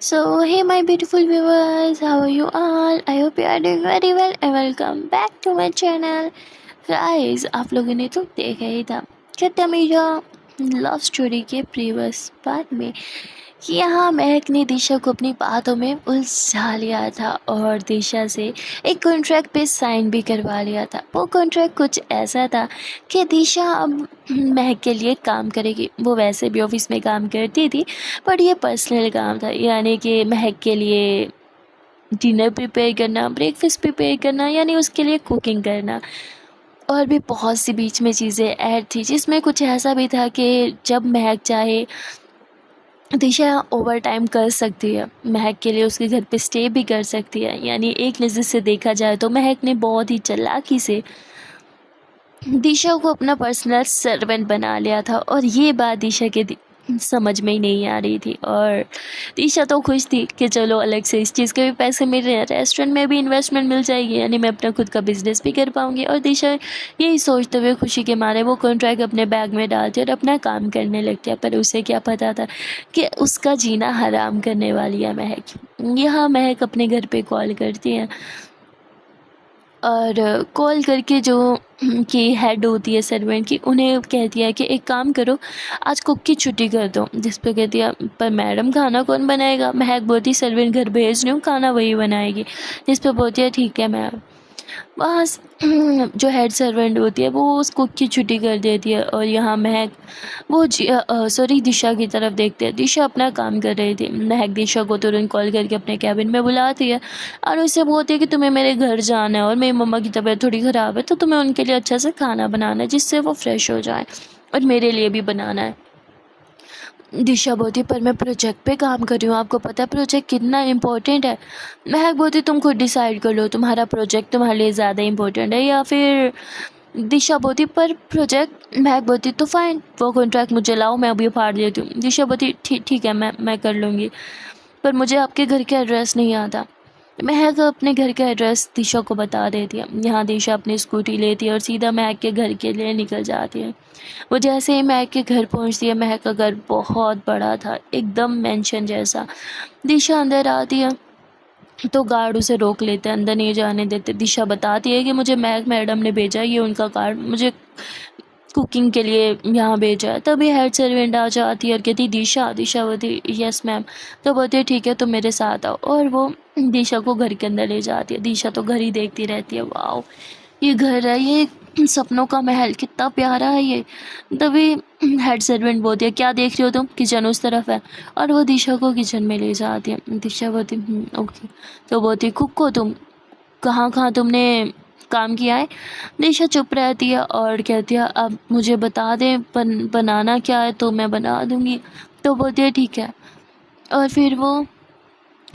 So, hey, my beautiful viewers, how are you all? I hope you are doing very well and welcome back to my channel. Guys, आप लोगों ने तो देखा ही था कि तमीजा love story के previous part में कि यहाँ महक ने दिशा को अपनी बातों में उलझा लिया था और दिशा से एक कॉन्ट्रैक्ट पे साइन भी करवा लिया था। वो कॉन्ट्रैक्ट कुछ ऐसा था कि दिशा अब महक के लिए काम करेगी। वो वैसे भी ऑफिस में काम करती थी, बट ये पर्सनल काम था, यानी कि महक के लिए डिनर प्रिपेयर करना, ब्रेकफास्ट प्रिपेयर करना, यानी उसके लिए कुकिंग करना। और भी बहुत सी बीच में चीज़ें ऐड थी, जिसमें कुछ ऐसा भी था कि जब महक चाहे दिशा ओवर टाइम कर सकती है, महक के लिए उसके घर पे स्टे भी कर सकती है। यानी एक नज़र से देखा जाए तो महक ने बहुत ही चालाकी से दिशा को अपना पर्सनल सर्वेंट बना लिया था और ये बात दिशा के समझ में ही नहीं आ रही थी। और दिशा तो खुश थी कि चलो अलग से इस चीज़ के भी पैसे मिल रहे हैं, रेस्टोरेंट में भी इन्वेस्टमेंट मिल जाएगी, यानी मैं अपना खुद का बिजनेस भी कर पाऊंगी। और दिशा यही सोचते हुए खुशी के मारे वो कॉन्ट्रैक्ट अपने बैग में डालती और अपना काम करने लगती है। पर उसे क्या पता था कि उसका जीना हराम करने वाली है महक। यहाँ महक अपने घर पे कॉल करती है और कॉल करके जो कि हेड होती है सर्वेंट की, उन्हें कहती है कि एक काम करो, आज कुक की छुट्टी कर दो। जिस पे कहती है पर मैडम खाना कौन बनाएगा। महक बोलती सर्वेंट घर भेज रही हूँ, खाना वही बनाएगी। जिस पे बोलती है ठीक है मैम। वहाँ जो हेड सर्वेंट होती है वो उस कुक की छुट्टी कर देती है और यहाँ महक वो दिशा की तरफ देखते हैं। दिशा अपना काम कर रही थी। महक दिशा को तुरंत कॉल करके अपने कैबिन में बुलाती है और उससे बोलती है कि तुम्हें मेरे घर जाना है और मेरी मम्मा की तबीयत थोड़ी ख़राब है, तो तुम्हें उनके लिए अच्छा से खाना बनाना है जिससे वो फ्रेश हो जाए, और मेरे लिए भी बनाना है। दिशा बोलती पर मैं प्रोजेक्ट पे काम कर रही हूँ, आपको पता है प्रोजेक्ट कितना इम्पोर्टेंट है। महक बोलती तुम खुद डिसाइड कर लो, तुम्हारा प्रोजेक्ट तुम्हारे लिए ज़्यादा इम्पोर्टेंट है या फिर। दिशा बोलती पर प्रोजेक्ट। महक बोलती तो फाइन, वो कॉन्ट्रैक्ट मुझे लाओ, मैं अभी फाड़ देती हूँ। दिशा बोलती ठीक ठीक है, मैं कर लूँगी, पर मुझे आपके घर का एड्रेस नहीं आता। महक अपने घर का एड्रेस दिशा को बता देती है। यहाँ दिशा अपनी स्कूटी लेती है और सीधा महक के घर के लिए निकल जाती है। वो जैसे ही महक के घर पहुँचती है, महक का घर बहुत बड़ा था, एकदम मेंशन जैसा। दिशा अंदर आती है तो गार्ड उसे रोक लेते हैं, अंदर नहीं जाने देते। दिशा बताती है कि मुझे महक मैडम ने भेजा, ये उनका कार्ड मुझे कुकिंग के लिए यहाँ भेजा है। तभी हेड सर्वेंट आ जाती है और कहती दिशा। दिशा बोलती यस मैम। तो बोलती है ठीक है तुम मेरे साथ आओ, और वो दिशा को घर के अंदर ले जाती है। दिशा तो घर ही देखती रहती है, वाओ ये घर है, ये सपनों का महल, कितना प्यारा है ये। तभी हेड सर्वेंट बोलती है क्या देख रही हो तुम, किचन उस तरफ है, और वो दिशा को किचन में ले जाती है। दिशा बोलती ओके। तो बोलती कुक हो तुम, कहाँ कहाँ तुमने काम किया है। दिशा चुप रहती है और कहती है अब मुझे बता दें बनाना क्या है तो मैं बना दूँगी। तो बोलती है ठीक है, और फिर वो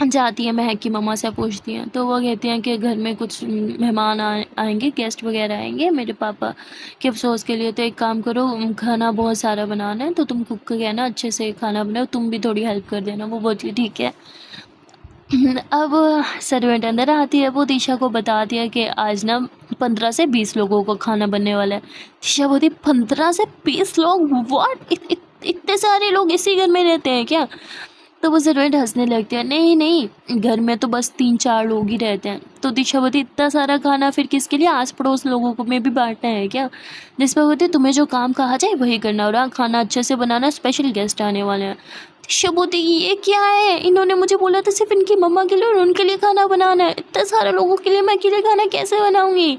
जाती है महक की मम्मा से पूछती हैं, तो वो कहती हैं कि घर में कुछ मेहमान आएंगे, गेस्ट वगैरह आएंगे मेरे पापा के अफसोस के लिए, तो एक काम करो खाना बहुत सारा बनाना है, तो तुम कुक को कहना अच्छे से खाना बनाओ, तुम भी थोड़ी हेल्प कर देना। वो बोलती है ठीक है। अब सर्वेंट अंदर आती है, वो दिशा को बताती है कि आज ना 15 से 20 लोगों को खाना बनने वाला है। दिशा बोलती 15 से 20 लोग, व्हाट, इतने सारे लोग इसी घर में रहते हैं क्या। तो वो सर्वेंट हंसने लगते हैं, नहीं नहीं घर में तो बस 3-4 लोग ही रहते हैं। तो दिशा बोलती इतना सारा खाना फिर किसके लिए, आस पड़ोस लोगों को में भी बांटना है क्या। जिस पर बोलती तुम्हें जो काम कहा जाए वही करना, और खाना अच्छे से बनाना, स्पेशल गेस्ट आने वाले हैं। दिशा बोलती ये क्या है, इन्होंने मुझे बोला था सिर्फ इनकी मम्मा के लिए और उनके लिए खाना बनाना है, इतने सारे लोगों के लिए मैं अकेले खाना कैसे बनाऊंगी।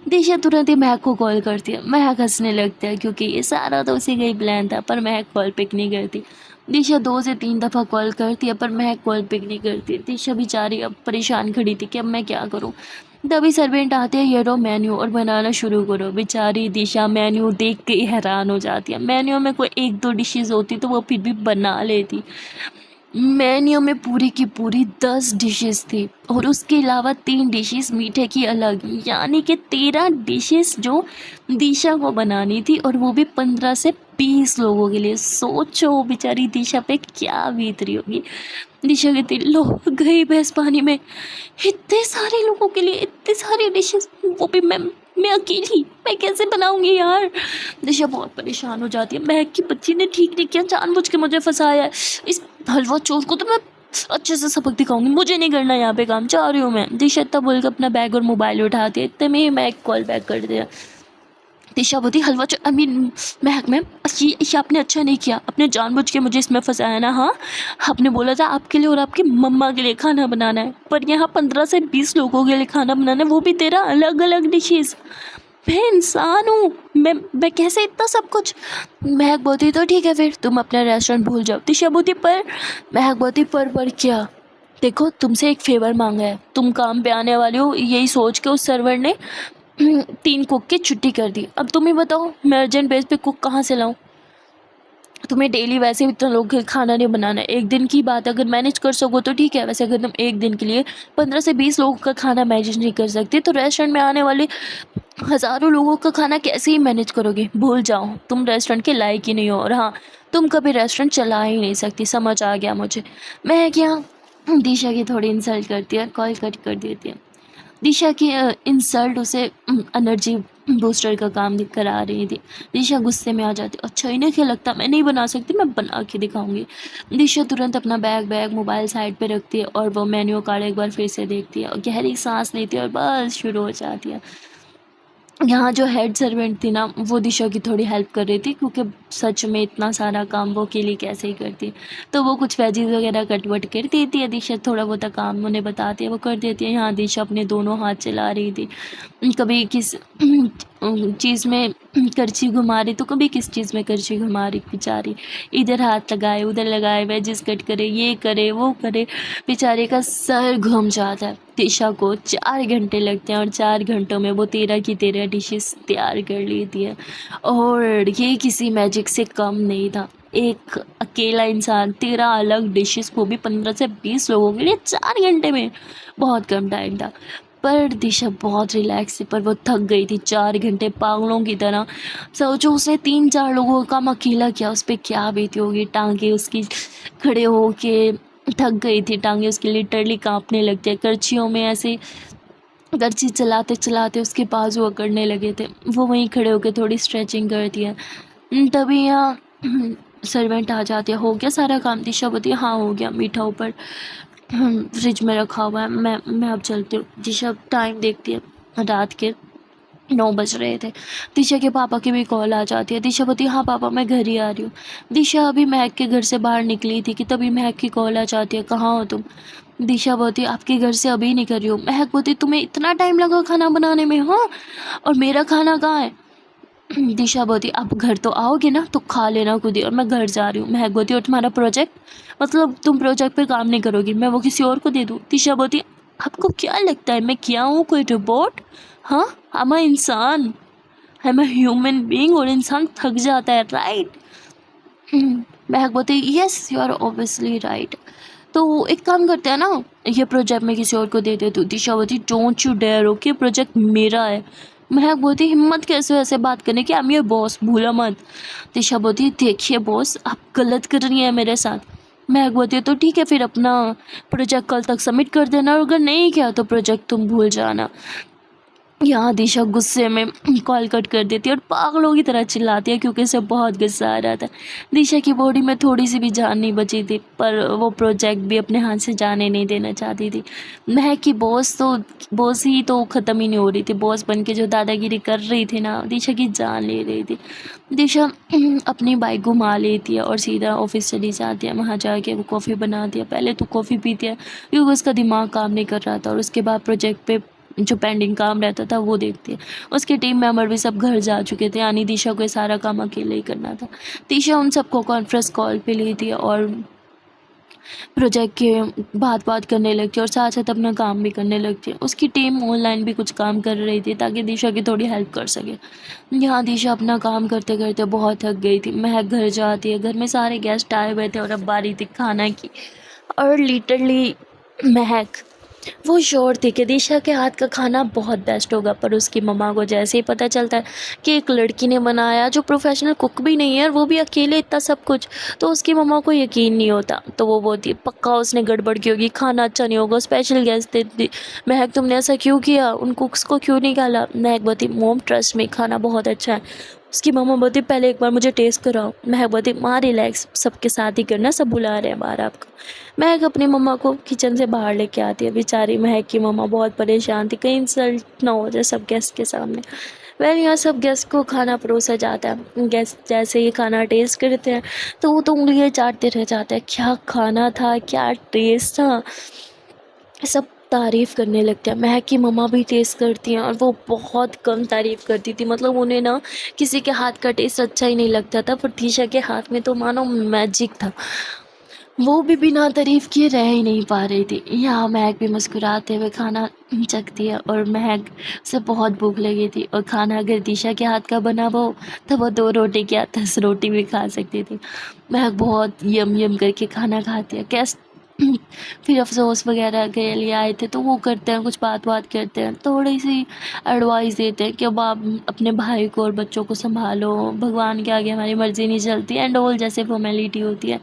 दिशा तुरंत ही महक को कॉल करती है। महक हंसने लगता है क्योंकि ये सारा तो उसी का ही प्लान था, पर महक कॉल पिक नहीं करती। दिशा 2 से 3 दफ़ा कॉल करती है पर महक कॉल पिक नहीं करती। दिशा बेचारी अब परेशान खड़ी थी कि अब मैं क्या करूं। तभी सर्वेंट आते हैं, ये रो मेन्यू और बनाना शुरू करो। बेचारी दिशा मेन्यू देख के ही हैरान हो जाती है। मेन्यू में कोई 1-2 डिशेज़ होती तो वो फिर भी बना लेती, मेन्यू में पूरी की पूरी 10 डिशेस थी और उसके अलावा 3 डिशेस मीठे की अलग, यानी कि 13 डिशेस जो दिशा को बनानी थी, और वो भी 15 से 20 लोगों के लिए। सोचो बेचारी दिशा पे क्या बीत रही होगी। दिशा कहती लो गई भैंस पानी में, इतने सारे लोगों के लिए इतने सारी डिशेस, वो भी मैं अकेली, मैं कैसे बनाऊंगी यार। दिशा बहुत परेशान हो जाती है, महक की बच्ची ने ठीक नहीं किया, जानबूझ के मुझे फंसाया है, इस हलवा चोर को तो मैं अच्छे से सबक दिखाऊंगी, मुझे नहीं करना यहाँ पे काम, जा रही हूँ मैं। दिशा इतना बोलकर अपना बैग और मोबाइल उठाती है, इतने में ही मैं कॉल बैक कर दिया। दिशा बोलती हलवा आई मीन महक मैम, ये आपने अच्छा नहीं किया, आपने जानबूझ के मुझे इसमें फंसाया ना। हाँ, आपने बोला था आपके लिए और आपकी मम्मा के लिए खाना बनाना है, पर यहाँ 15 से 20 लोगों के लिए खाना बनाना है, वो भी तेरा अलग अलग डिशेज़। मैं इंसान हूँ, मैं कैसे इतना सब कुछ। महक बोलती तो ठीक है फिर तुम अपना रेस्टोरेंट भूल जाओ। दिशा बोलती पर, महक बोलती पर क्या, देखो तुमसे एक फेवर मांगा है, तुम काम पे आने वाले हो यही सोच के उस सर्वर ने 3 कुक की छुट्टी कर दी। अब तुम ही बताओ मैं अर्जेंट बेस पे कुक कहाँ से लाऊं? तुम्हें डेली वैसे भी इतना लोग के लिए खाना नहीं बनाना है, एक दिन की बात अगर मैनेज कर सको तो ठीक है, वैसे अगर तुम एक दिन के लिए 15 से 20 लोगों का खाना मैनेज नहीं कर सकते तो रेस्टोरेंट में आने वाले हज़ारों लोगों का खाना कैसे ही मैनेज करोगे? भूल जाओ, तुम रेस्टोरेंट के लायक ही नहीं हो, और हाँ, तुम कभी रेस्टोरेंट चला ही नहीं सकती, समझ आ गया मुझे। मैं क्या, दिशा की थोड़ी इंसल्ट करती है, कॉल कट कर देती है। दिशा की इंसल्ट उसे एनर्जी बूस्टर का काम करा रही थी। दिशा गुस्से में आ जाती, अच्छा इन्हें क्या लगता मैं नहीं बना सकती, मैं बना के दिखाऊंगी। दिशा तुरंत अपना बैग मोबाइल साइड पे रखती है और वो मेन्यू कार्ड एक बार फिर से देखती है और गहरी सांस लेती है और बस शुरू हो जाती है। यहाँ जो हेड सर्वेंट थी ना, वो दिशा की थोड़ी हेल्प कर रही थी, क्योंकि सच में इतना सारा काम वो अकेली कैसे ही करती। तो वो कुछ वेजीज वगैरह कट वट कर देती है, दिशा थोड़ा बहुत काम उन्हें बताती है, वो कर देती है। यहाँ दिशा अपने दोनों हाथ चला रही थी, कभी किस चीज़ में करछी घुमा रही तो कभी किस चीज़ में करछी घुमा रही बेचारी, इधर हाथ लगाए उधर लगाए, वेजिस कट करे, ये करे वो करे, बेचारे का सर घूम जाता है। दिशा को 4 घंटे लगते हैं और 4 घंटों में वो 13 की 13 डिशेस तैयार कर लेती है, और ये किसी मैजिक से कम नहीं था। एक अकेला इंसान 13 अलग डिशेस, वो भी 15 से 20 लोगों के लिए 4 घंटे में, बहुत कम टाइम था। पर दिशा बहुत रिलैक्स थी, पर वो थक गई थी 4 घंटे पागलों की तरह। सोचो उसने 3-4 लोगों का काम अकेला किया, उस पर क्या बीती होगी। टांगे उसकी खड़े होके थक गई थी, टांगे उसकी लिटरली कांपने लगती है, करछियों में ऐसे करछी चलाते चलाते उसके बाजू अकड़ने लगे थे। वो वहीं खड़े होकर थोड़ी स्ट्रेचिंग करती है। तभी यहाँ सर्वेंट आ जाती है, हो गया सारा काम? दिशा बोलती है हाँ हो गया, मीठा ऊपर फ्रिज में रखा हुआ है, मैं अब चलती हूँ। दिशा टाइम देखती है, रात के 9 बज रहे थे। दिशा के पापा की भी कॉल आ जाती है। दिशा बोलती है हाँ पापा मैं घर ही आ रही हूँ। दिशा अभी महक के घर से बाहर निकली थी कि तभी महक की कॉल आ जाती है, कहाँ हो तुम? दिशा बोलती है आपके घर से अभी नहीं कर रही हूँ। महक बोलती तुम्हें इतना टाइम लगा खाना बनाने में? हाँ, और मेरा खाना कहाँ है? दिशा बोलती अब घर तो आओगे ना तो खा लेना खुद ही, और मैं घर जा रही हूँ। महक बोलती और तुम्हारा प्रोजेक्ट, मतलब तुम प्रोजेक्ट पे काम नहीं करोगी, मैं वो किसी और को दे दूँ? दिशा बोलती आपको क्या लगता है मैं क्या हूँ, कोई रोबोट? हाँ, हम इंसान, हम ह्यूमन बीइंग, और इंसान थक जाता है, राइट? महक बोलती yes you are obviously right. तो एक काम करते हैं ना, ये प्रोजेक्ट मैं किसी और को दे देती हूँ। दिशा बोलती don't you dare, okay project मेरा है। महक बोलती हिम्मत कैसे ऐसे बात करने की, आई एम योर बॉस, भूला मत। दिशा बोलती देखिए बॉस आप गलत कर रही हैं मेरे साथ। महक बोलती है तो ठीक है फिर अपना प्रोजेक्ट कल तक सबमिट कर देना, और अगर नहीं किया तो प्रोजेक्ट तुम भूल जाना। यहाँ दिशा गुस्से में कॉल कट कर देती है और पागलों की तरह चिल्लाती है, क्योंकि इसे बहुत गुस्सा आ रहा था। दिशा की बॉडी में थोड़ी सी भी जान नहीं बची थी, पर वो प्रोजेक्ट भी अपने हाथ से जाने नहीं देना चाहती थी। महक की बॉस ही तो ख़त्म ही नहीं हो रही थी, बॉस बन के जो दादागिरी कर रही थी ना, दिशा की जान ले रही थी। दिशा अपनी बाइक घुमा लेती है और सीधा ऑफिस चली जाती है। वहाँ जाके वो कॉफ़ी बनाती है, पहले तो कॉफ़ी पीती है क्योंकि उसका दिमाग काम नहीं कर रहा था, और उसके बाद प्रोजेक्ट पे जो पेंडिंग काम रहता था वो देखती है। उसके टीम मेंबर भी सब घर जा चुके थे, यानी दिशा को ये सारा काम अकेले ही करना था। दिशा उन सबको कॉन्फ्रेंस कॉल पे ली थी और प्रोजेक्ट के बात करने लगती है और साथ साथ अपना काम भी करने लगती है। उसकी टीम ऑनलाइन भी कुछ काम कर रही थी ताकि दिशा की थोड़ी हेल्प कर सके। यहाँ दिशा अपना काम करते करते बहुत थक गई थी। महक घर जाती है, घर में सारे गेस्ट आए हुए थे और अब बारी थी खाना की, और लिटरली महक वो श्योर थी कि दिशा के हाथ का खाना बहुत बेस्ट होगा, पर उसकी मम्मा को जैसे ही पता चलता है कि एक लड़की ने बनाया जो प्रोफेशनल कुक भी नहीं है और वो भी अकेले इतना सब कुछ, तो उसकी मम्मा को यकीन नहीं होता। तो वो बोलती पक्का उसने गड़बड़ की होगी, खाना अच्छा नहीं होगा, स्पेशल गेस्ट थे। महक तुमने ऐसा क्यों किया, उन कुक्स को क्यों निकाला? महक बोलती मोम ट्रस्ट में खाना बहुत अच्छा है, उसकी मम्मा बोलती पहले एक बार मुझे टेस्ट कराओ। महक बोलती माँ रिलैक्स, सबके साथ ही करना, सब बुला रहे हैं बाहर आपको। महक अपनी मम्मा को किचन से बाहर लेके आती है। बेचारी महक की मम्मा बहुत परेशान थी, कहीं इंसल्ट ना हो जाए सब गेस्ट के सामने। यहाँ सब गेस्ट को खाना परोसा जाता है। गेस्ट जैसे ही खाना टेस्ट करते हैं तो वो तो उंगलियां चाटते रह जाते हैं, क्या खाना था, क्या टेस्ट था, सब तारीफ़ करने लगते हैं। महक की मम्मा भी टेस्ट करती हैं और वो बहुत कम तारीफ़ करती थी, मतलब उन्हें ना किसी के हाथ का टेस्ट अच्छा ही नहीं लगता था, पर तीशा के हाथ में तो मानो मैजिक था। वो भी बिना तारीफ़ किए रह ही नहीं पा रही थी। यहाँ महक भी मुस्कुराते हुए खाना चखती है और महक से बहुत भूख लगी थी, और खाना अगर दिशा के हाथ का बना हो तो वो 2 रोटी क्या 10 रोटी भी खा सकती थी। महक बहुत यम यम करके खाना खाती है। फिर अफ़सोस वगैरह के लिए आए थे तो वो करते हैं, कुछ बात करते हैं, थोड़ी सी एडवाइस देते हैं कि अब आप अपने भाई को और बच्चों को संभालो, भगवान के आगे हमारी मर्ज़ी नहीं चलती, एंड ऑल जैसे फॉर्मेलिटी होती है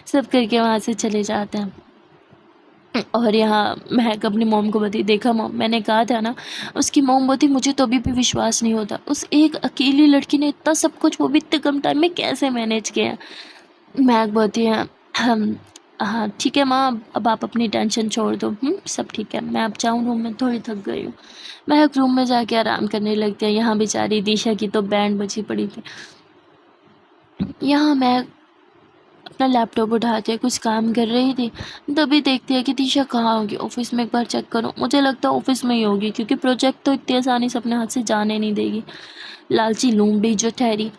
सब करके वहाँ से चले जाते हैं। और यहाँ महक अपनी मॉम को बोलती, देखा मॉम, मैंने कहा था ना। उसकी मॉम बोलती, मुझे तो अभी भी विश्वास नहीं होता, उस एक अकेली लड़की ने इतना सब कुछ, वो भी इतने कम टाइम में कैसे मैनेज किया। महक बोलती है, हम हाँ ठीक है माँ, अब आप अपनी टेंशन छोड़ दो, सब ठीक है, मैं अब जाऊँ रूम में, थोड़ी थक गई हूँ। महक रूम में जाके आराम करने लगती है। यहाँ बेचारी दिशा की तो बैंड बजी पड़ी थी। यहाँ महक अपना लैपटॉप उठाते कुछ काम कर रही थी, तभी देखती है कि दिशा कहाँ होगी। ऑफिस में एक बार चेक करो, मुझे लगता है ऑफिस में ही होगी, क्योंकि प्रोजेक्ट तो इतनी आसानी से अपने हाथ से जाने नहीं देगी, लालची लूमड़ी जो ठहरी।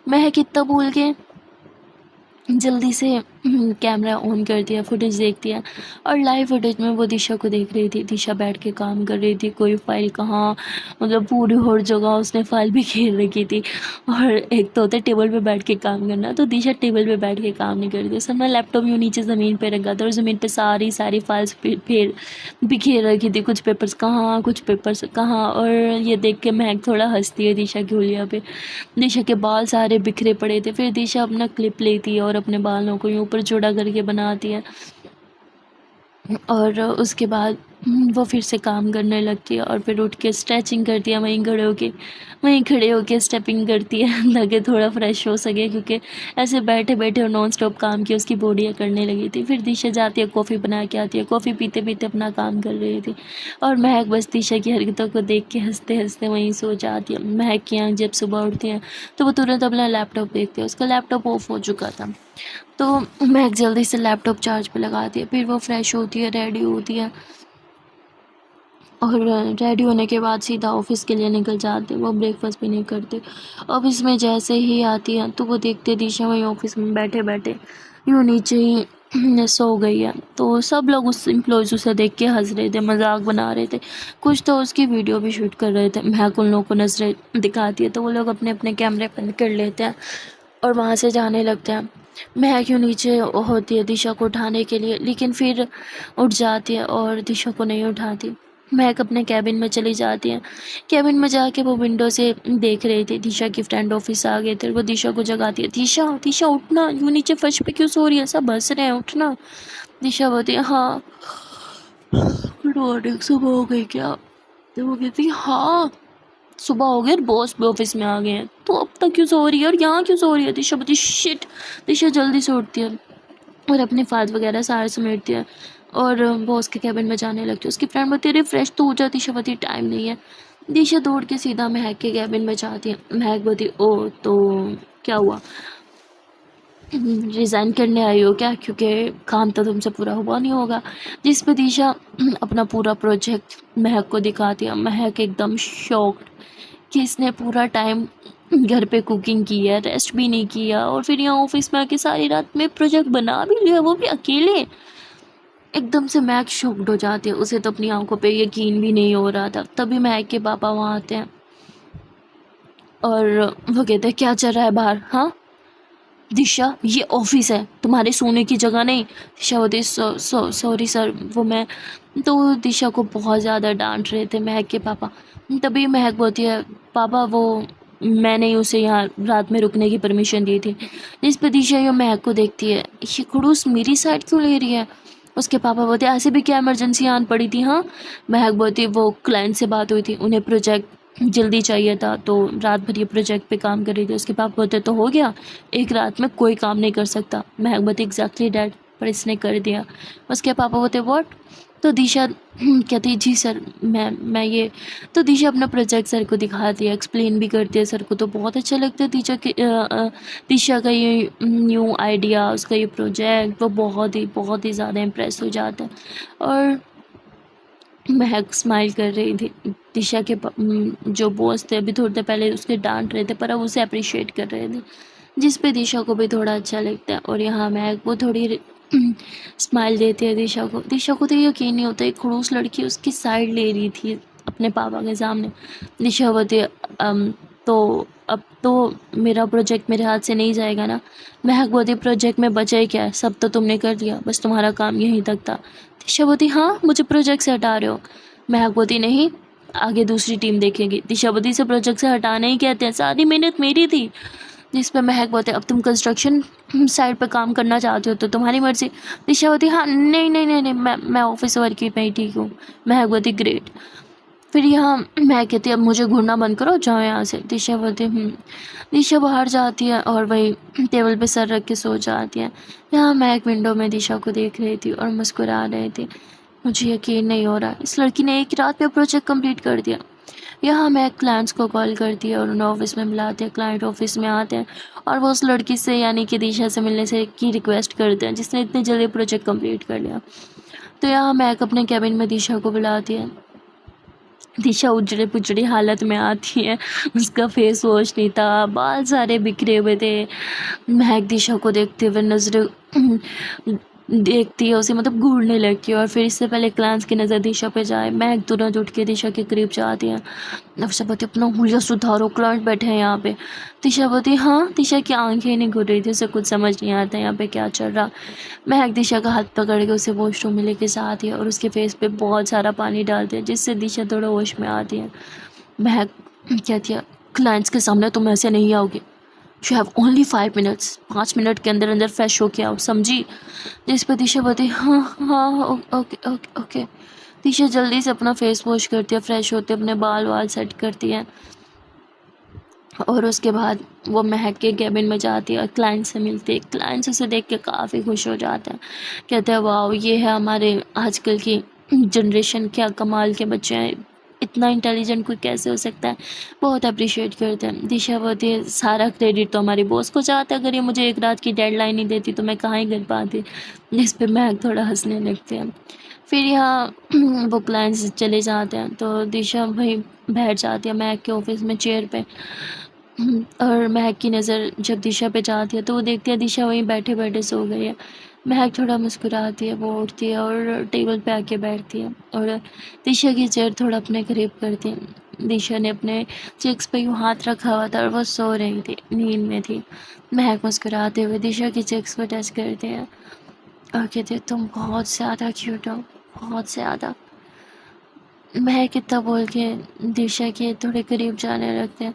महक इतना भूल के जल्दी से कैमरा ऑन कर दिया, फुटेज देखती है, और लाइव फुटेज में वो दिशा को देख रही थी। दिशा बैठ के काम कर रही थी, कोई फाइल कहाँ, मतलब पूरी हर जगह उसने फाइल भी घेर रखी थी। और एक तो होता है टेबल पे बैठ के काम करना, तो दिशा टेबल पे बैठ के काम नहीं करती, उसने अपना लैपटॉप यूँ नीचे ज़मीन पे रखा था और ज़मीन पे सारी फाइल्स फिर बिखेर रखी थी, कुछ पेपर्स कहाँ, कुछ पेपर्स कहाँ। और ये देख के महक थोड़ा हंसती है दिशा की हुलिया पे। दिशा के बाल सारे बिखरे पड़े थे। फिर दिशा अपना क्लिप लेती है और अपने बालों को यूँ ऊपर चौड़ा करके बनाती है, और उसके बाद वो फिर से काम करने लगती है, और फिर उठ के स्ट्रेचिंग करती है, वहीं खड़े होके स्टेपिंग करती है ताकि थोड़ा फ्रेश हो सके, क्योंकि ऐसे बैठे बैठे और नॉन स्टॉप काम की उसकी बॉडी करने लगी थी। फिर दिशा जाती है, कॉफ़ी बना के आती है, कॉफ़ी पीते पीते अपना काम कर रही थी, और महक बस दिशा की हरकतों को देख के हंसते हंसते वहीं सो जाती है। महक की आँख जब सुबह उठती है तो वो तुरंत अपना लैपटॉप देखती है, उसका लैपटॉप ऑफ हो चुका था। तो महक जल्दी से लैपटॉप चार्ज पे लगाती है, फिर वो फ्रेश होती है, रेडी होती है, और रेडी होने के बाद सीधा ऑफिस के लिए निकल जाते। वो ब्रेकफास्ट भी नहीं करते। ऑफिस में जैसे ही आती है तो वो देखते दिशा वहीं ऑफिस में बैठे बैठे यूँ नीचे ही सो गई है। तो सब लोग उस एम्प्लॉयज़ उसे देख के हंस रहे थे, मजाक बना रहे थे, कुछ तो उसकी वीडियो भी शूट कर रहे थे। महक उन लोगों को नजरें दिखाती है तो वो लोग अपने अपने कैमरे बंद कर लेते हैं और वहाँ से जाने लगते हैं। महक यूँ नीचे होती है दिशा को उठाने के लिए, लेकिन फिर उठ जाती है और दिशा को नहीं उठाती। महक अपने कैबिन में चली जाती है। कैबिन में जाके वो विंडो से देख रही थी, दिशा की फ्रेंड ऑफिस आ गए थे। वो दिशा को जगाती है, दिशा दिशा उठना, यूँ नीचे फर्श पे क्यों सो रही है, सब हंस रहे हैं, उठना। दिशा बोलती है, हाँ गुड मॉर्निंग, सुबह हो गई क्या? तो वो कहती है, हाँ सुबह हो गई और बॉस भी ऑफिस में आ गए हैं, तो अब तक क्यों सो रही है और यहाँ क्यों सो रही है? दिशा बोलती शिट। दिशा जल्दी से उठती है और अपने फाइल्स वगैरह सारे समेटती है और बॉस के कैबिन में जाने लगती है। उसकी फ्रेंड बोलती है, अरे फ्रेश तो हो जाती। दिशा बोलती टाइम नहीं है। दिशा दौड़ के सीधा महक के कैबिन में जाती है। महक बोलती, ओ तो क्या हुआ, रिज़ाइन करने आई हो क्या, क्योंकि काम तो तुमसे पूरा हुआ नहीं होगा। जिस पे दिशा अपना पूरा प्रोजेक्ट महक को दिखाती है। महक एकदम शॉक्ड कि इसने पूरा टाइम घर पे कुकिंग की है, रेस्ट भी नहीं किया, और फिर यहाँ ऑफिस में आके सारी रात में प्रोजेक्ट बना भी लिया, वो भी अकेले। एकदम से महक शॉक्ड हो जाती है, उसे तो अपनी आंखों पे यकीन भी नहीं हो रहा था। तभी महक के पापा वहाँ आते हैं और वो कहते हैं, क्या चल रहा है बाहर? हाँ दिशा, ये ऑफिस है, तुम्हारे सोने की जगह नहीं। दिशा बोलती, सॉरी सर, वो मैं। तो दिशा को बहुत ज़्यादा डांट रहे थे महक के पापा। तभी महक बोलती है, पापा वो मैंने ही उसे यहाँ रात में रुकने की परमिशन दी थी। जिस पर दिशा ये महक को देखती है, ये खड़ूस मेरी साइड क्यों ले रही है? उसके पापा बोलते, ऐसे भी क्या इमरजेंसी आन पड़ी थी? हाँ। महक बोलती, वो क्लाइंट से बात हुई थी, उन्हें प्रोजेक्ट जल्दी चाहिए था, तो रात भर ये प्रोजेक्ट पे काम कर रही थी। उसके पापा बोलते तो हो गया, एक रात में कोई काम नहीं कर सकता। महक बोलती एग्जैक्टली डैड, पर इसने कर दिया। उसके पापा बोलते व्हाट? तो दिशा कहती जी सर, मैं ये। तो दिशा अपना प्रोजेक्ट सर को दिखाती है, एक्सप्लेन भी करती है। सर को तो बहुत अच्छा लगता है दिशा का ये न्यू आइडिया, उसका ये प्रोजेक्ट। वो बहुत ही ज़्यादा इम्प्रेस हो जाता है। और महक स्माइल कर रही थी। दिशा के जो बॉस थे अभी थोड़ी देर पहले उसके डांट रहे थे, पर अब उसे अप्रिशिएट कर रहे थे, जिस पे दिशा को भी थोड़ा अच्छा लगता है। और यहाँ महक वो थोड़ी स्माइल देती है दिशा को। दिशा को तो यकीन नहीं होता, एक खड़ूस लड़की उसकी साइड ले रही थी अपने पापा के सामने। दिशा बोलती तो अब तो मेरा प्रोजेक्ट मेरे हाथ से नहीं जाएगा ना? महक बोलती प्रोजेक्ट में बचा ही क्या है, सब तो तुमने कर लिया, बस तुम्हारा काम यहीं तक था। दिशा बोलती हाँ, मुझे प्रोजेक्ट से हटा रहे हो? महक बोलती नहीं, आगे दूसरी टीम देखेगी। दिशा बोलती से प्रोजेक्ट से हटाना ही कहते हैं, सारी मेहनत मेरी थी। जिस पे महक बोलते अब तुम कंस्ट्रक्शन साइड पर काम करना चाहते हो तो तुम्हारी मर्जी। दिशा बोलती हाँ नहीं नहीं नहीं नहीं, मैं ऑफिस वर्क में ही ठीक हूँ। महक बोलती ग्रेट। फिर यहाँ महक कहती अब मुझे घूरना बंद करो, जाओ यहाँ से। दिशा बोलती दिशा बाहर जाती है और वही टेबल पे सर रख के सो जाती है। यहाँ महक विंडो में दिशा को देख रही थी और मुस्कुरा रही थी। मुझे यकीन नहीं हो रहा, इस लड़की ने एक रात में प्रोजेक्ट कंप्लीट कर दिया। यहाँ महक क्लाइंट्स को कॉल करती है और उन्हें ऑफिस में बुलाते हैं। क्लाइंट ऑफिस में आते हैं और वो उस लड़की से यानी कि दिशा से मिलने से की रिक्वेस्ट करते हैं जिसने इतनी जल्दी प्रोजेक्ट कंप्लीट कर लिया। तो यहाँ महक अपने कैबिन में दिशा को बुलाती है। दिशा उजड़े पुजड़ी हालत में आती है, उसका फेस वॉश नहीं था, बाल सारे बिखरे हुए थे। महक दिशा को देखते हुए नजर देखती है उसे, मतलब घूरने लगती है। और फिर इससे पहले क्लांस की नज़र दिशा पे जाए, महक तुरंत उठ के दिशा के करीब जाती है। दिशा बोलती अपना हुलिया सुधारो, क्लाइंट बैठे हैं यहाँ पे। दिशा बोलती हाँ। दिशा की आंखें नहीं घूर रही थी, उसे कुछ समझ नहीं आता यहाँ पे क्या चल रहा। महक दिशा का हाथ पकड़ के उसे वॉशरूम में लेके जाती है और उसके फेस पे बहुत सारा पानी डालती है जिससे दिशा थोड़ा होश में आती है। महक कहती है क्लाइंट्स के सामने तुम ऐसे नहीं आओगे, you have only 5 minutes, 5 minute के अंदर अंदर फ्रेश होके आओ, समझी? जिस पर दिशा बोलती हाँ हाँ ओके ओके ओके। दिशा जल्दी से अपना फेस वॉश करती है, फ्रेश होती है, अपने बाल वाल सेट करती है और उसके बाद वो महक के कैबिन में जाती है और क्लाइंट से मिलती है। क्लाइंट्स उसे देख के काफ़ी खुश हो जाते हैं, कहते हैं वाह ये है हमारे आजकल की जनरेशन, क्या कमाल के बच्चे हैं, इतना इंटेलिजेंट कोई कैसे हो सकता है, बहुत अप्रिशिएट करते हैं। दिशा बोलती है सारा क्रेडिट तो हमारी बॉस को जाता है, अगर ये मुझे एक रात की डेडलाइन नहीं देती तो मैं कहाँ ही कर पाती। जिस पे महक थोड़ा हंसने लगते हैं। फिर यहाँ वो क्लाइंट्स चले जाते हैं तो दिशा भाई बैठ जाती है महक के ऑफिस में चेयर पे। और महक की नज़र जब दिशा पे जाती है तो वो देखती है दिशा वहीं बैठे बैठे सो गई है। महक थोड़ा मुस्कुराती है, वो उठती है और टेबल पे आके बैठती है और दिशा की चेयर थोड़ा अपने करीब करती है। दिशा ने अपने चेक्स पे यूँ हाथ रखा हुआ था और वो सो रही थी, नींद में थी। महक मुस्कुराते हुए दिशा की चेक्स को टच करते हैं और कहते हैं तुम बहुत ज़्यादा क्यूट हो, बहुत ज़्यादा। महक इतना बोल के दिशा के थोड़े करीब जाने लगते हैं,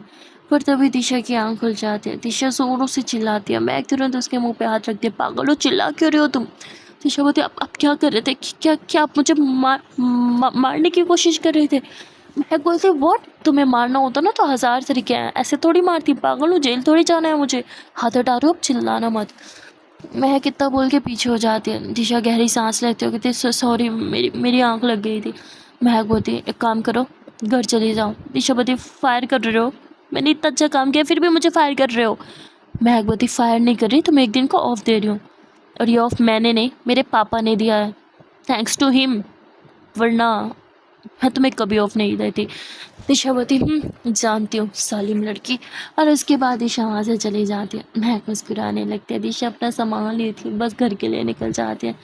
पर तभी दिशा की आंख खुल जाती है। दिशा जोरों से चिल्लाती है, महक तुरंत उसके मुंह पे हाथ रखती है, पागल हो, चिल्ला क्यों रहे हो तुम? दिशा बोलती आप क्या कर रहे थे? क्या आप मुझे मारने की कोशिश कर रहे थे? महक बोलती व्हाट? तुम्हें मारना होता ना तो 1000 तरीके हैं, ऐसे थोड़ी मारती, पागल हूँ, जेल थोड़ी जाना है मुझे, हाथ हटा रहे हो, अब चिल्लाना मत। महक कितना बोल के पीछे हो जाती है। दिशा गहरी सांस लेते हो, कहती सॉरी मेरी आंख लग गई थी। महक बोलती एक काम करो, घर चली जाओ। दिशा बोलती फायर कर रहे हो? मैंने इतना अच्छा काम किया फिर भी मुझे फायर कर रहे हो? महक बोलती फायर नहीं कर रही, तुम्हें एक दिन का ऑफ दे रही हूँ, और ये ऑफ मैंने नहीं मेरे पापा ने दिया है, थैंक्स टू हिम, वरना मैं तुम्हें कभी ऑफ नहीं देती। दिशा बोलती जानती हूँ सालिम लड़की। और उसके बाद दिशा वहाँ से चली जाती है। महक मुस्कुराने लगती है। दिशा अपना सामान लेती है, बस घर के लिए निकल जाती है।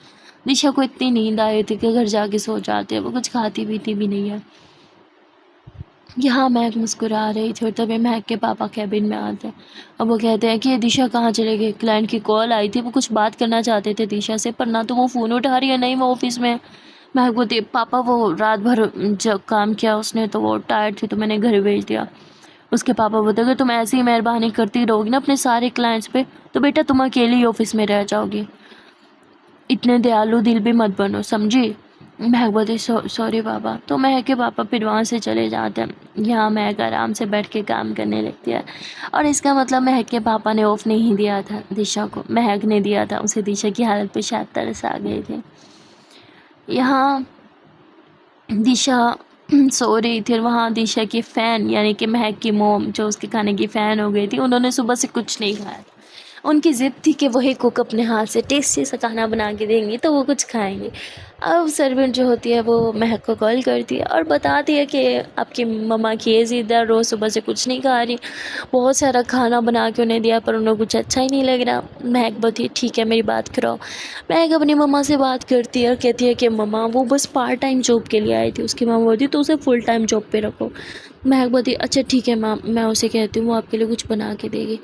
दिशा को इतनी नींद आई थी कि घर जाके सो जाती है, वो कुछ खाती पीती भी नहीं है। यहाँ महक मुस्कुरा रही थी और तभी महक के पापा कैबिन में आते हैं। अब वो कहते हैं कि दिशा कहाँ चले गई, क्लाइंट की कॉल आई थी, वो कुछ बात करना चाहते थे दिशा से, पर ना तो वो फ़ोन उठा रही है, नहीं वो ऑफिस में। महक बोलती पापा वो रात भर जब काम किया उसने तो वो टायर्ड थी तो मैंने घर भेज दिया। उसके पापा बोलते अगर तुम ऐसी ही मेहरबानी करती रहोगी ना अपने सारे क्लाइंट्स पे तो बेटा तुम अकेली ही ऑफिस में रह जाओगी, इतने दयालु दिल भी मत बनो, समझी? महक बोलती सॉरी पापा। तो महक के पापा फिर वहाँ से चले जाते हैं। यहाँ महक आराम से बैठ के काम करने लगती है। और इसका मतलब महक के पापा ने ऑफ नहीं दिया था दिशा को, महक ने दिया था उसे। दिशा की हालत पे शायद तरस आ गए थे। यहाँ दिशा सो रही थी और वहाँ दिशा की फ़ैन यानी कि महक की मोम जो उसके खाने की फ़ैन हो गई थी, उन्होंने सुबह से कुछ नहीं खाया था। उनकी ज़िद थी कि वही कुक अपने हाथ से टेस्टी सा खाना बना के देंगी तो वो कुछ खाएंगे। अब सर्वेंट जो होती है वो महक को कॉल करती है और बताती है कि आपकी मम्मा की ये ज़िद है, रोज़ सुबह से कुछ नहीं खा रही। बहुत सारा खाना बना के उन्हें दिया पर उन्हें कुछ अच्छा ही नहीं लग रहा। महक बोलती है ठीक है मेरी बात कराओ। महक अपनी मम्मा से बात करती है और कहती है कि मम्मा वो बस पार्ट टाइम जॉब के लिए आई थी। उसकी मम्मा बोलती तो उसे फुल टाइम जॉब पे रखो। महक बोलती अच्छा ठीक है माँ, मैं उसे कहती हूँ वो आपके लिए कुछ बना के देगी।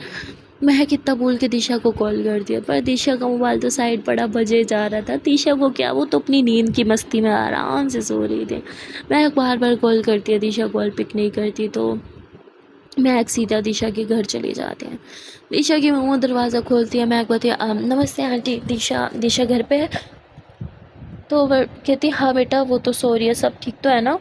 महक इतना बोल के दिशा को कॉल कर दिया पर दिशा का मोबाइल तो साइड पड़ा बजे जा रहा था। दिशा को क्या, वो तो अपनी नींद की मस्ती में आराम से सो रही थी। महक बार बार कॉल करती है, दिशा कॉल पिक नहीं करती तो महक सीधा दिशा के घर चले जाते हैं। दिशा की मम्मा दरवाज़ा खोलती है। महक बोलती है नमस्ते आंटी, दिशा दिशा घर पे है? तो वो कहती हाँ बेटा वो तो सो रही है, सब ठीक तो है ना?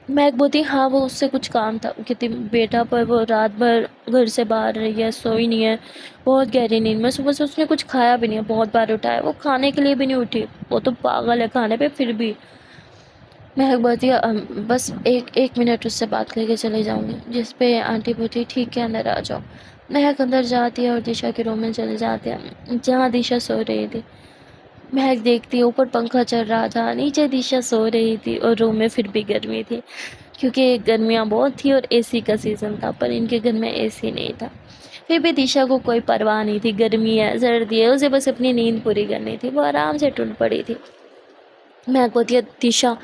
महक बोलती हाँ वो उससे कुछ काम था। कहती बेटा पर वो रात भर घर से बाहर रही है, सोई नहीं है, बहुत गहरी नींद में। सुबह से उसने कुछ खाया भी नहीं है, बहुत बार उठाया, वो खाने के लिए भी नहीं उठी। वो तो पागल है खाने पे फिर भी। महक बोलती है बस एक मिनट उससे बात करके चले जाऊँगी। जिस पे आंटी बोलती ठीक है अंदर आ जाओ। महक अंदर जाती है और दिशा के रूम में चले जाते हैं जहाँ दिशा सो रही थी। महक देखती है ऊपर पंखा चल रहा था, नीचे दिशा सो रही थी और रूम में फिर भी गर्मी थी क्योंकि गर्मियाँ बहुत थी और एसी का सीज़न था पर इनके घर में एसी नहीं था। फिर भी दिशा को कोई परवाह नहीं थी, गर्मी है सर्दी है, उसे बस अपनी नींद पूरी करनी थी। वो आराम से टूट पड़ी थी। महक बोलती है दिशा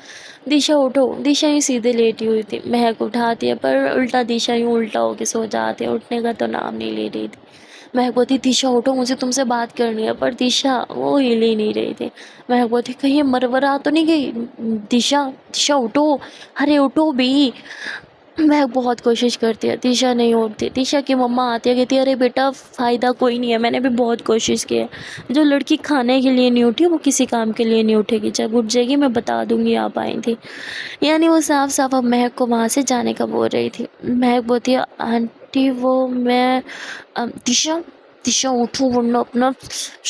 दिशा उठो। दिशा यूँ सीधे लेटी हुई थी। महक उठाती है पर उल्टा दिशा यूँ उल्टा होके सो जाती है, उठने का तो नाम नहीं ले रही थी। महक बोलती दिशा उठो मुझे तुमसे बात करनी है पर दिशा वो हिल ही नहीं रही थी। महक बोलती कहीं मरवरा तो नहीं गई? दिशा दिशा उठो, अरे उठो भी। महक बहुत कोशिश करती है, दिशा नहीं उठती। दिशा की मम्मा आती है, कहती है अरे बेटा फ़ायदा कोई नहीं है, मैंने भी बहुत कोशिश की है। जो लड़की खाने के लिए नहीं उठी वो किसी काम के लिए नहीं उठेगी, जब उठ जाएगी मैं बता दूंगी आप आई थी। यानी वो साफ साफ अब महक को वहाँ से जाने का बोल रही थी। महक बोलती है आंटी वो मैं दिशा दिशा उठो वरना अपना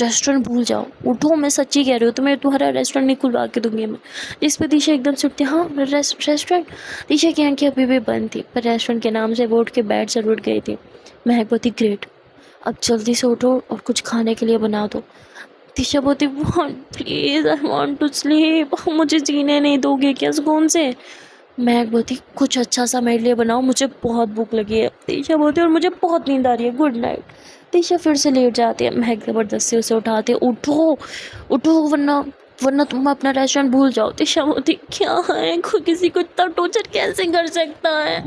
रेस्टोरेंट भूल जाओ। उठो मैं सच्ची कह रही हूँ, तुम्हें तुम्हारा रेस्टोरेंट नहीं खुलवा के दूंगी मैं। जिस पे दिशा एकदम से उठती है हाँ रेस्टोरेंट। दिशा की आंखें अभी भी बंद थी पर रेस्टोरेंट के नाम से वो उठ के बेड से उठ गई थी। महक बोलती ग्रेट, अब जल्दी से उठो और कुछ खाने के लिए बना दो। दिशा बोलती please I want to sleep, मुझे जीने नहीं दोगे क्या सुकून से? महक बोलती कुछ अच्छा सा मेरे लिए बनाओ, मुझे बहुत भूख लगी है। दिशा बोलती और मुझे बहुत नींद आ रही है, गुड नाइट। दिशा फिर से लेट जाती है। महक ज़बरदस्ती उसे उठाती है, उठो उठो वरना वरना तुम अपना रेस्टोरेंट भूल जाओ। दिशा बोलती क्या है, कोई किसी को इतना टॉर्चर कैसे कर सकता है?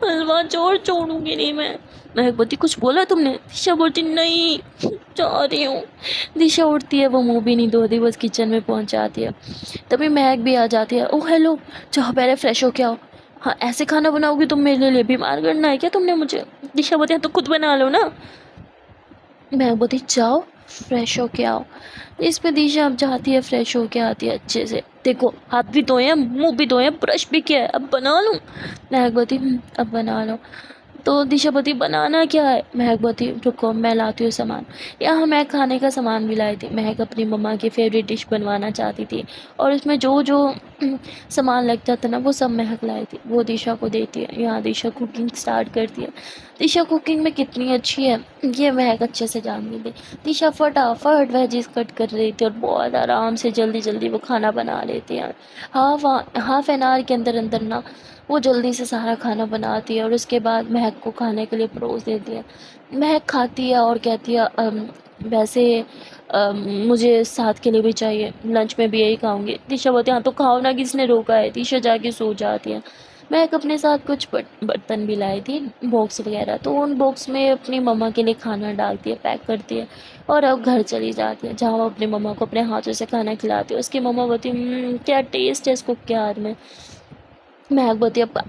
हलवा चोर छोड़ूंगी नहीं मैं। महक बोलती कुछ बोला तुमने? दिशा बोलती नहीं जा रही हूँ। दिशा उठती है, वो मुँह भी नहीं धोती, बस किचन में पहुँच जाती है। तभी महक भी आ जाती है। ओह हेलो, जाओ पहले फ्रेश हो के आओ। हाँ ऐसे खाना बनाओगी तुम मेरे लिए? बीमार करना है क्या तुमने मुझे? दिशा बोलती है तो खुद बना लो ना। महक बोलती जाओ फ्रेश हो के आओ। इस पे दिशा अब जाती है, फ्रेश हो के आती है अच्छे से। देखो हाथ भी धोए हैं, मुंह भी धोए हैं, ब्रश भी किया है, अब बना लूँ? महक बोलती अब बना लो। तो दिशा बोलती बनाना क्या है? महक बोलती रुको मैं लाती हूँ सामान। यहाँ मैं खाने का सामान भी लाई थी। महक अपनी मम्मा की फेवरेट डिश बनवाना चाहती थी और उसमें जो जो सामान लगता था ना वो सब महक लाई थी, वो दिशा को देती है। यहाँ दिशा कुकिंग स्टार्ट करती है। दिशा कुकिंग में कितनी अच्छी है ये महक अच्छे से जानती थी। दिशा फटाफट वेजिस कट कर रही थी और बहुत आराम से जल्दी जल्दी वो खाना बना लेती है। हाफ एन आवर के अंदर अंदर ना वो जल्दी से सारा खाना बनाती है और उसके बाद महक को खाने के लिए परोस देती है। महक खाती है और कहती है वैसे मुझे साथ के लिए भी चाहिए, लंच में भी यही खाऊंगी। दिशा बोलती है हाँ तो खाओ ना, किसने रोका है? दिशा जाके सो जाती है। महक अपने साथ कुछ बर्तन भी लाई थी, बॉक्स वगैरह, तो उन बॉक्स में अपनी मम्मा के लिए खाना डालती है, पैक करती है और अब घर चली जाती है जहाँ वो अपनी मम्मा को अपने हाथों से खाना खिलाती है। उसकी मम्मा बोलती क्या टेस्ट है इस कुक के हाथ में। महक बोलती अब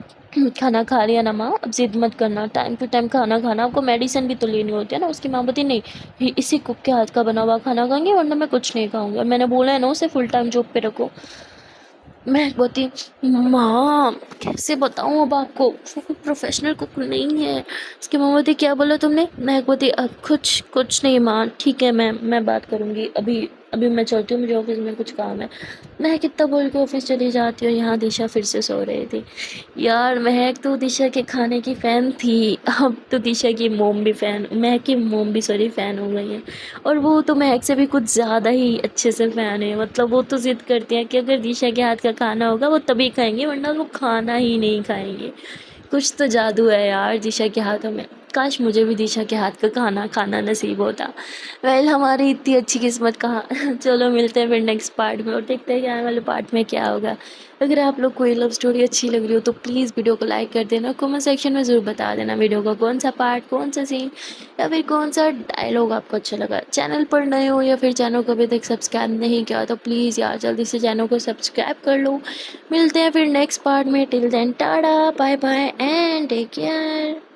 खाना खा लिया ना माँ, अब जिद मत करना, टाइम टू टाइम खाना खाना, आपको मेडिसिन भी तो लेनी होती है ना। उसकी माँ बोलती नहीं, इसी कुक के हाथ का बना हुआ खाना खाएंगे, वरना मैं कुछ नहीं खाऊंगा। मैंने बोला है ना उसे फुल टाइम जॉब पे रखो। मैं बोलती माँ कैसे बताऊँ अब आपको, वो कोई प्रोफेशनल कुक नहीं है। उसकी माँ बोलती क्या बोला तुमने? मैं बोलती अब कुछ नहीं माँ, ठीक है मैं बात करूँगी, अभी अभी मैं चलती हूँ, मुझे ऑफिस में कुछ काम है। मैं कितना बोल के ऑफिस चली जाती हूँ। यहाँ दिशा फिर से सो रही थी। यार महक तो दिशा के खाने की फ़ैन थी, अब तो दिशा की मोम भी महक की मोम भी सॉरी फ़ैन हो गई है। और वो तो महक से भी कुछ ज़्यादा ही अच्छे से फ़ैन है। मतलब वो तो ज़िद करती हैं कि अगर दिशा के हाथ का खाना होगा वो तभी खाएंगे, वरना वो खाना ही नहीं खाएंगे। कुछ तो जादू है यार दिशा के हाथों में। काश मुझे भी दिशा के हाथ का खाना खाना नसीब होता। वेल हमारी इतनी अच्छी किस्मत कहाँ। चलो मिलते हैं फिर नेक्स्ट पार्ट में और देखते हैं कि आने वाले पार्ट में क्या होगा। अगर आप लोग कोई लव स्टोरी अच्छी लग रही हो तो प्लीज़ वीडियो को लाइक कर देना, कमेंट सेक्शन में ज़रूर बता देना वीडियो का कौन सा पार्ट, कौन सा सीन या फिर कौन सा डायलॉग आपको अच्छा लगा। चैनल पर नए हो या फिर चैनल को अभी तक सब्सक्राइब नहीं किया तो प्लीज़ यार जल्दी से चैनल को सब्सक्राइब कर लो। मिलते हैं फिर नेक्स्ट पार्ट में, till then tata bye bye and take care.